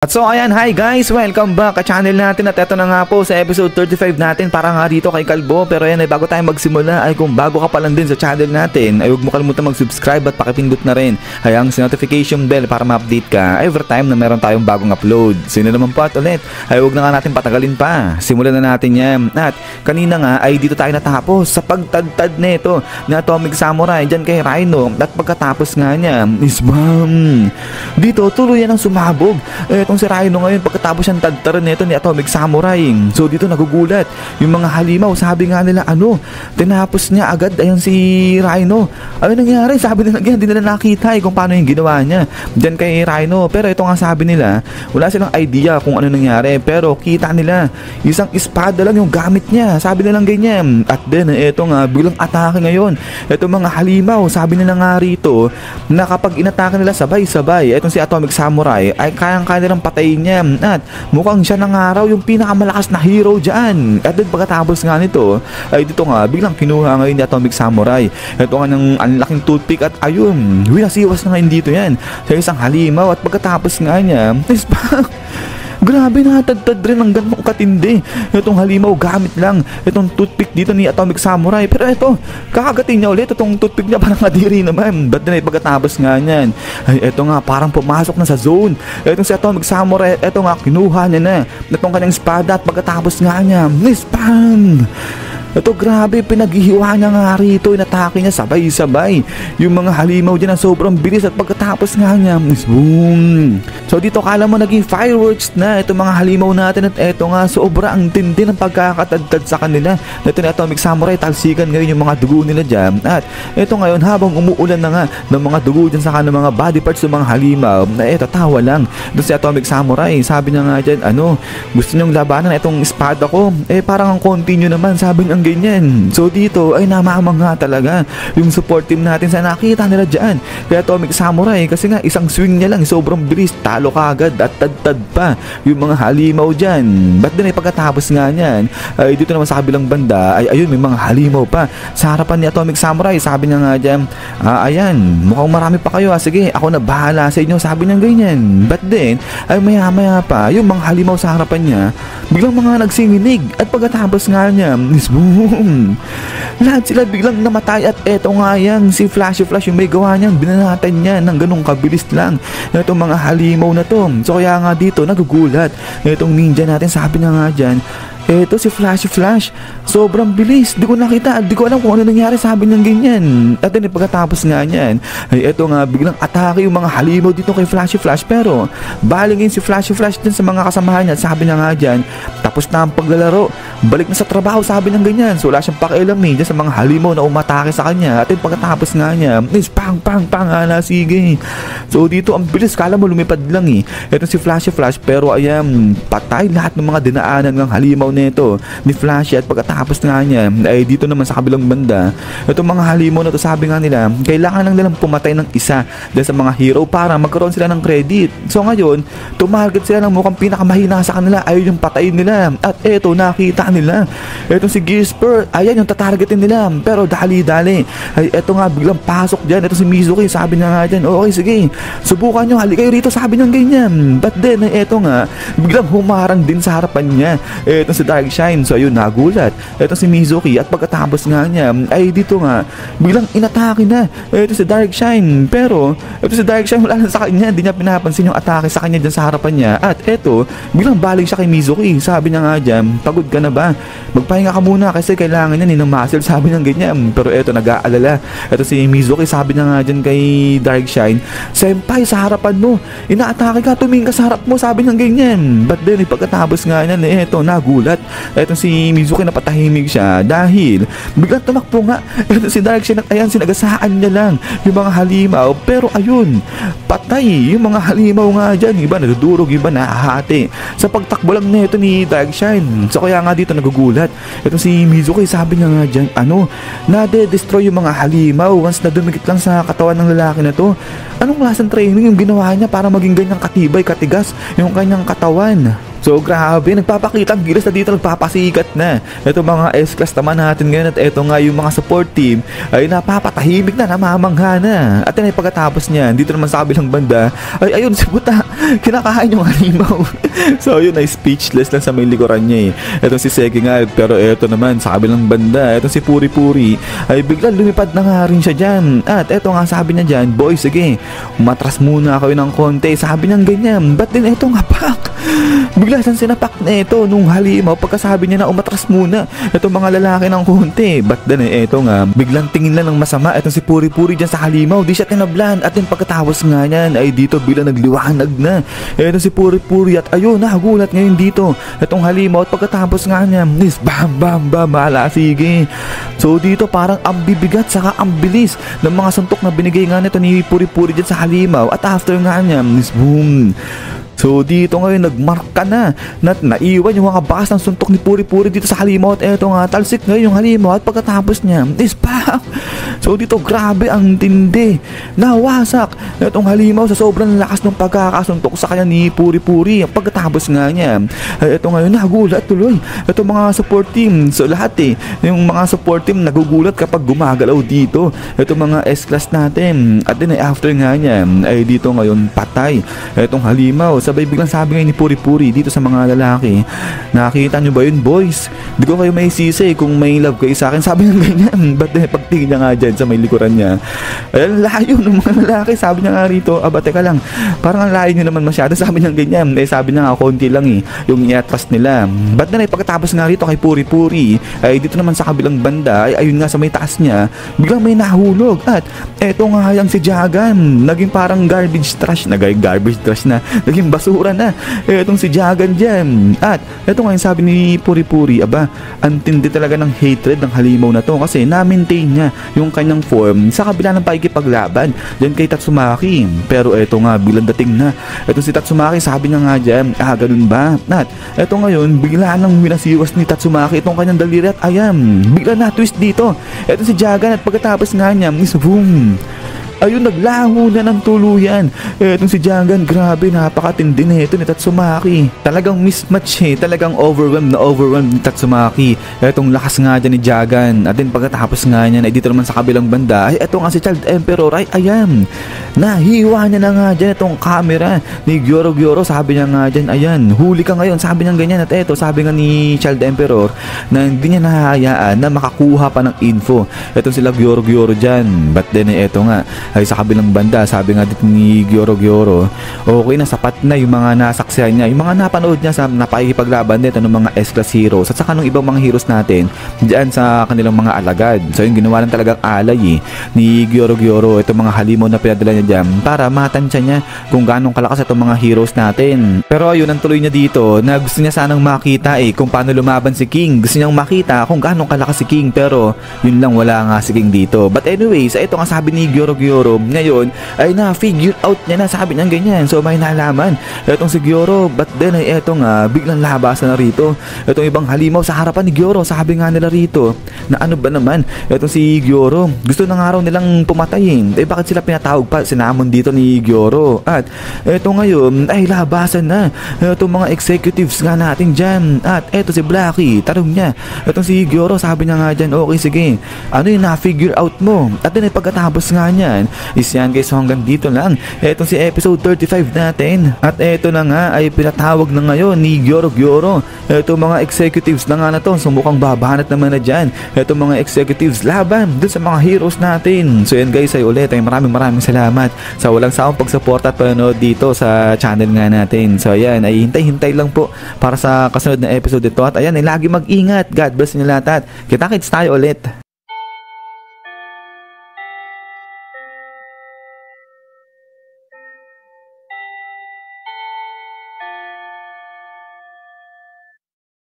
At so ayan, hi guys! Welcome back sa channel natin at eto na nga po sa episode 35 natin para nga dito kay Kalbo. Pero ayan, bago tayo magsimula ay kung bago ka pa lang din sa channel natin ay huwag mo kalimutan mag-subscribe at pakipindot na rin hayang sa notification bell para ma-update ka every time na meron tayong bagong upload. Sino naman po at ulit ay huwag na nga natin patagalin pa. Simulan na natin yan. At kanina nga ay dito tayo natapos sa pagtadtad nito na Atomic Samurai dyan kay Rhino. At pagkatapos nga niya is bam! Dito tuluyan ang sumabog itong si Rhino ngayon pagkatapos siyang tadtaran nito ni Atomic Samurai. So dito nagugulat yung mga halimaw, sabi nga nila tinapos niya agad ayan si Rhino. Ano nangyari? Sabi nila hindi nila nakita kung paano yung ginawa niya dyan kay Rhino. Pero ito nga sabi nila, wala silang idea kung ano nangyari, pero kita nila isang espada lang yung gamit niya, sabi nilang ganyan. At then ito nga biglang atake ngayon ito mga halimaw, sabi nila nga rito na kapag inatake nila sabay-sabay itong si Atomic Samurai ay kayang-kaya nilang patayin niya. At mukhang siya na nga raw yung pinakamalakas na hero dyan. At then pagkatapos nga nito ay dito nga biglang kinuha ngayon ni Atomic Samurai ito nga ng anlaking toothpick at ayun, winasiwas na ngayon dito yan sa isang halimaw. At pagkatapos nga niya grabe na tadtad rin ng ganong katindi itong halimaw gamit lang itong toothpick dito ni Atomic Samurai. Pero ito, kakagatin niya ulit itong toothpick niya, parang kadiri naman. Ba't na pagkatapos nga niyan ay ito nga parang pumasok na sa zone itong si Atomic Samurai. Ito nga kinuha niya na itong kanyang espada at pagkatapos nga niya nispang ito, grabe, pinaghihiwa niya nga rito, inatake niya sabay-sabay yung mga halimaw dyan na sobrang bilis. At pagkatapos nga niya boom! So dito kala mo naging fireworks na itong mga halimaw natin. At eto nga, sobrang tindi ng pagkakatadtad sa kanila ito ni Atomic Samurai. Talsikan ngayon yung mga dugo nila dyan. At ito ngayon, habang umuulan na nga ng mga dugo dyan sa kanila mga body parts ng mga halimaw, na eto, tawa lang doon si Atomic Samurai. Sabi niya nga dyan, gusto niyong labanan itong espada ko? Parang ang continue naman, sabi niya ganyan. So dito ay namamang nga talaga yung support team natin sa nakita nila dyan kaya Atomic Samurai, kasi nga isang swing niya lang sobrang bilis, talo ka agad at tad-tad pa yung mga halimaw dyan. Ba't din pagkatapos nga niyan ay dito naman sa kabilang banda ay ayun, may mga halimaw pa sa harapan ni Atomic Samurai. Sabi niya nga dyan, ayan, mukhang marami pa kayo, sige ako na bahala sa inyo, sabi niya ganyan. Ba't din ay maya-maya pa yung mga halimaw sa harapan niya biglang mga nagsinginig. At pagkatapos nga niya boom! Lahat sila biglang namatay. At eto nga yan, si Flashy Flash yung may gawa niyan, binanatan niya ng ganong kabilis lang itong mga halimaw na to. So kaya nga dito nagugulat itong ninja natin, sabi niya nga dyan, eto si Flashy Flash sobrang bilis, di ko nakita, di ko alam kung ano nangyari, sabi niya ganyan. At then pagkatapos nga niyan ay eto nga biglang atake yung mga halimaw dito kay Flashy Flash. Pero balingin si Flashy Flash din sa mga kasamahan niya, sabi niya nga dyan, tapos na ang paglalaro, balik na sa trabaho, sabi niya ganyan. So wala siyang pakialam dyan sa mga halimaw na umatake sa kanya. At then pagkatapos nga niya is pang sige. So dito ang bilis, kala mo lumipad lang eto si Flashy Flash, pero ayan, patay lahat ng mga dinaanan ng halimaw nito ni Flashy. At pagkatapos nga niya ay dito naman sa kabilang banda itong mga halimaw na to, sabi nga nila kailangan lang nilang pumatay ng isa dahil sa mga hero para magkaroon sila ng credit. So ngayon tumarget sila ng mukhang pinakamahina sa kanila, ayun yung patayin nila. At eto nakita nila etong si Gisper, ayan yung tatargetin nila. Pero dali-dali ay eto nga biglang pasok dyan ito si Mizuki, sabi niya nga dyan, okay sige subukan nyo, halika kayo rito, sabi niya ganyan. But then eto nga biglang humarang din sa harapan niya etong si Dark Shine. So ayun, nagulat ito si Mizuki. At pagkatapos nga niya ay dito nga biglang inatake na ito si Dark Shine. Pero ito si Dark Shine wala na sa kanya, hindi niya pinapansin yung atake sa kanya dyan sa harapan niya. At ito biglang balik siya kay Mizuki, sabi niya nga dyan, pagod ka na ba? Magpahinga ka muna kasi kailangan niya ng muscle, sabi niya ganyan. Pero ito nag-aalala ito si Mizuki, sabi niya nga dyan kay Dark Shine, senpai sa harapan mo, inaatake ka, tumingin ka sa harap mo, sabi niya ganyan. But then pagkatapos nga niyan ito nagulat ito si Mizuki, napatahimik siya dahil biglang tumakbo nga ito si Dark Shine. At ayan, sinagasaan niya lang yung mga halimaw, pero ayun, patay yung mga halimaw nga dyan, iba nadudurog, iba nahahati sa pagtakbo lang nito ni Dark Shine. So kaya nga dito nagugulat ito si Mizuki, sabi niya nga dyan, nade-destroy yung mga halimaw once na dumikit lang sa katawan ng lalaki na to. Anong klaseng training yung ginawa niya para maging ganyang katibay, katigas yung kanyang katawan? So grabe, nagpapakita ang gilas na dito, nagpapasikat na. Ito mga S-class naman natin ngayon at ito nga yung mga support team ay napapatahimik na, namamangha na. At yun ay pagkatapos niyan, dito naman sa kabilang banda, ay ayun si Buta, kinakain yung halimaw. So yun ay speechless lang sa may likuran niya eh. Ito si Seki nga, pero ito naman sa kabilang banda, ito si Puri Puri, ay biglang lumipad na nga rin siya dyan. At ito nga sabi niya dyan, boy sige, umatras muna kayo ng konti. Sabi niya ganyan, ba't din ito nga pak? Bigla siyang sinapak na ito nung halimaw pagkasabi niya na umatras muna ito mga lalaki ng konti. But then ito nga, biglang tingin lang ng masama itong si Puri Puri dyan sa halimaw, di siya tinablan. At yung pagkatapos nga niyan ay dito biglang nagliwanag na ito si Puri Puri at ayun, nagulat ngayon dito itong halimaw. At pagkatapos nga niya, bam bam bam, hala sige. So dito parang ang bibigat saka ang bilis ng mga suntok na binigay nga nito ni Puri Puri dyan sa halimaw. At after nga niya, boom. So dito ngayon nagmarka na naiwan yung mga bakas ng suntok ni Puri Puri dito sa halimaw. At eto nga, talsik ngayon yung halimaw. At pagkatapos niya, bam! So dito grabe ang tindi, nawasak itong halimaw sa sobrang lakas ng pagkakasuntok sa kanya ni Puri Puri. Pagkatapos nga niya, ay ito ngayon nagulat tuloy itong mga support team. So lahat yung mga support team nagugulat kapag gumagalaw dito itong mga S-class natin. At din ay after nga niya, ay dito ngayon patay itong halimaw. Sabay biglang sabi ngayon ni Puri Puri dito sa mga lalaki, nakita nyo ba yun boys? Di ko kayo may sisi kung may love kayo sa akin. Sabi niya ganyan. But pagtingin niya nga dyan sa may likuran niya, ay layo ng mga lalaki. Sabi niya nga rito, teka lang, parang ang layo nyo naman masyado. Sabi niya ganyan. Sabi niya nga konti lang yung i-atras nila. But then pagkatapos nga rito kay Puri Puri, ay dito naman sa kabilang banda, ay ayun nga sa may taas niya, biglang may nahulog. At eto nga yung si Jagan, naging parang garbage trash na, naging basura na etong si Jagan dyan. At eto nga yung sabi ni Puri Puri, ang tindi talaga ng hatred ng halimaw na to kasi na-maintain niya yung kanyang form sa kabila ng pakikipaglaban dyan kay Tatsumaki. Pero eto nga, bilang dating na etong si Tatsumaki, sabi niya nga dyan, ganun ba? At eto ngayon, bigla nang winasiwas ni Tatsumaki itong kanyang daliri at bigla na twist dito etong si Jagan. At pagkatapos nga niya, boom, ayun, naglaho na ng tuluyan etong si Jagan. Grabe, napakatindi na ito ni Tatsumaki. Talagang mismatch talagang overwhelmed ni Tatsumaki etong lakas nga dyan ni Jagan. At din pagkatapos nga niyan, ay dito naman sa kabilang banda, ay eto nga si Child Emperor, ay nahiwa niya na nga dyan itong camera ni Gyoro. Sabi niya nga dyan, huli ka ngayon, sabi niya ganyan. At eto, sabi nga ni Child Emperor na hindi niya nahahayaan na makakuha pa ng info etong sila Gyoro dyan. But then eto nga, ay sa kabilang banda, sabi nga dito ni Gyoro, okay na, sapat na yung mga nasaksihan niya, yung mga napanood niya sa napakikipaglaban nito ng mga S-class heroes at saka ng ibang mga heroes natin diyan sa kanilang mga alagad. So yung ginawa lang talagang alay ni Gyoro itong mga halimaw na pinadala niya dyan para matansya niya kung ganong kalakas itong mga heroes natin. Pero ayun, ang tuloy niya dito na gusto niya sanang makita kung paano lumaban si King. Gusto niyang makita kung ganong kalakas si King, pero yun lang, wala nga si King dito. But anyways, ito nga sabi ni Gyoro ngayon ay na-figure out niya na, sabi niya ganyan. So may nalaman etong si Gyoro. But then ay eto nga, biglang labasan na rito etong ibang halimaw sa harapan ni Gyoro. Sabi nga nila rito na ano ba naman etong si Gyoro, gusto na nga raw nilang pumatayin. Bakit sila pinatawag pa, sinamon dito ni Gyoro. At eto ngayon ay labasan na etong mga executives nga natin dyan. At eto si Blackie, tarong niya etong si Gyoro, sabi niya nga dyan, okay sige, ano yung na-figure out mo? At then ay pagkatapos nga niyan is yan guys, so hanggang dito lang etong si episode 35 natin. At eto na nga ay pinatawag na ngayon ni Gyoro etong mga executives na nga na to. So mukhang babanat naman na dyan etong mga executives laban dun sa mga heroes natin. So yan guys, ay ulit ay maraming salamat sa walang sawang pagsuporta at panonood dito sa channel nga natin. So ayan, ay hintay lang po para sa kasunod na episode ito. At ayan, ay lagi mag-ingat. God bless niyo lahat at kita-kits tayo ulit.